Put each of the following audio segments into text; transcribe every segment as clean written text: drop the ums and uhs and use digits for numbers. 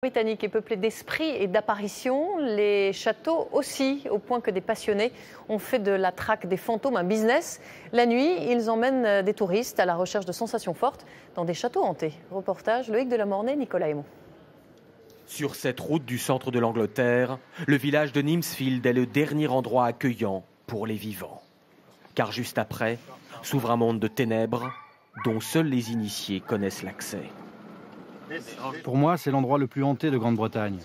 Britannique est peuplé d'esprits et d'apparitions, les châteaux aussi, au point que des passionnés ont fait de la traque des fantômes un business. La nuit, ils emmènent des touristes à la recherche de sensations fortes dans des châteaux hantés. Reportage Loïc Delamornay, Nicolas Aymon. Sur cette route du centre de l'Angleterre, le village de Nimsfield est le dernier endroit accueillant pour les vivants. Car juste après, s'ouvre un monde de ténèbres dont seuls les initiés connaissent l'accès. Pour moi, c'est l'endroit le plus hanté de Grande-Bretagne.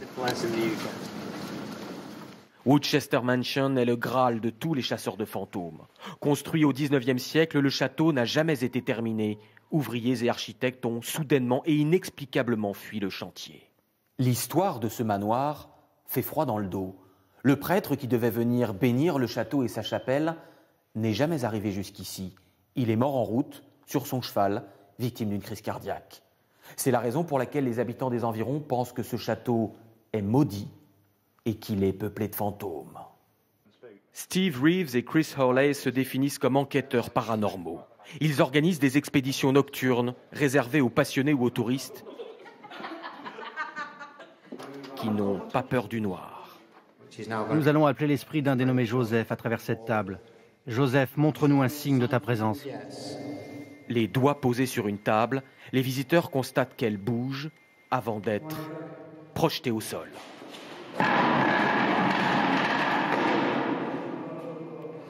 Woodchester Mansion est le Graal de tous les chasseurs de fantômes. Construit au XIXe siècle, le château n'a jamais été terminé. Ouvriers et architectes ont soudainement et inexplicablement fui le chantier. L'histoire de ce manoir fait froid dans le dos. Le prêtre qui devait venir bénir le château et sa chapelle n'est jamais arrivé jusqu'ici. Il est mort en route, sur son cheval, victime d'une crise cardiaque. C'est la raison pour laquelle les habitants des environs pensent que ce château est maudit et qu'il est peuplé de fantômes. Steve Reeves et Chris Hawley se définissent comme enquêteurs paranormaux. Ils organisent des expéditions nocturnes réservées aux passionnés ou aux touristes qui n'ont pas peur du noir. Nous allons appeler l'esprit d'un dénommé Joseph à travers cette table. Joseph, montre-nous un signe de ta présence. Les doigts posés sur une table, les visiteurs constatent qu'elle bouge avant d'être projetée au sol.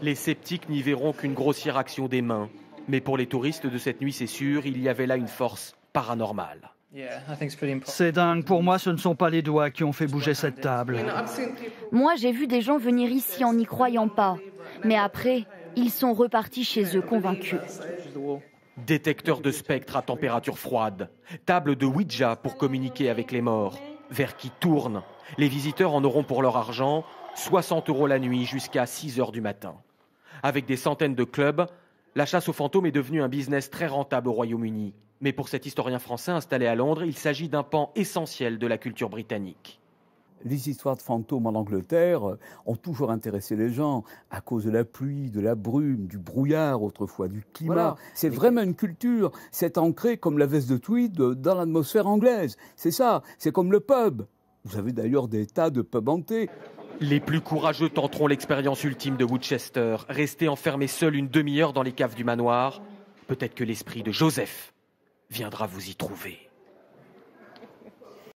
Les sceptiques n'y verront qu'une grossière action des mains. Mais pour les touristes de cette nuit, c'est sûr, il y avait là une force paranormale. C'est dingue, pour moi ce ne sont pas les doigts qui ont fait bouger cette table. Moi j'ai vu des gens venir ici en n'y croyant pas, mais après ils sont repartis chez eux convaincus. Détecteur de spectres à température froide, table de Ouija pour communiquer avec les morts, verre qui tourne. Les visiteurs en auront pour leur argent 60 € la nuit jusqu'à 6 h du matin. Avec des centaines de clubs, la chasse aux fantômes est devenue un business très rentable au Royaume-Uni. Mais pour cet historien français installé à Londres, il s'agit d'un pan essentiel de la culture britannique. Les histoires de fantômes en Angleterre ont toujours intéressé les gens à cause de la pluie, de la brume, du brouillard, autrefois du climat. Voilà. C'est vraiment une culture, c'est ancré comme la veste de tweed dans l'atmosphère anglaise. C'est ça, c'est comme le pub. Vous avez d'ailleurs des tas de pubs hantés. Les plus courageux tenteront l'expérience ultime de Woodchester, rester enfermés seuls une demi-heure dans les caves du manoir. Peut-être que l'esprit de Joseph viendra vous y trouver.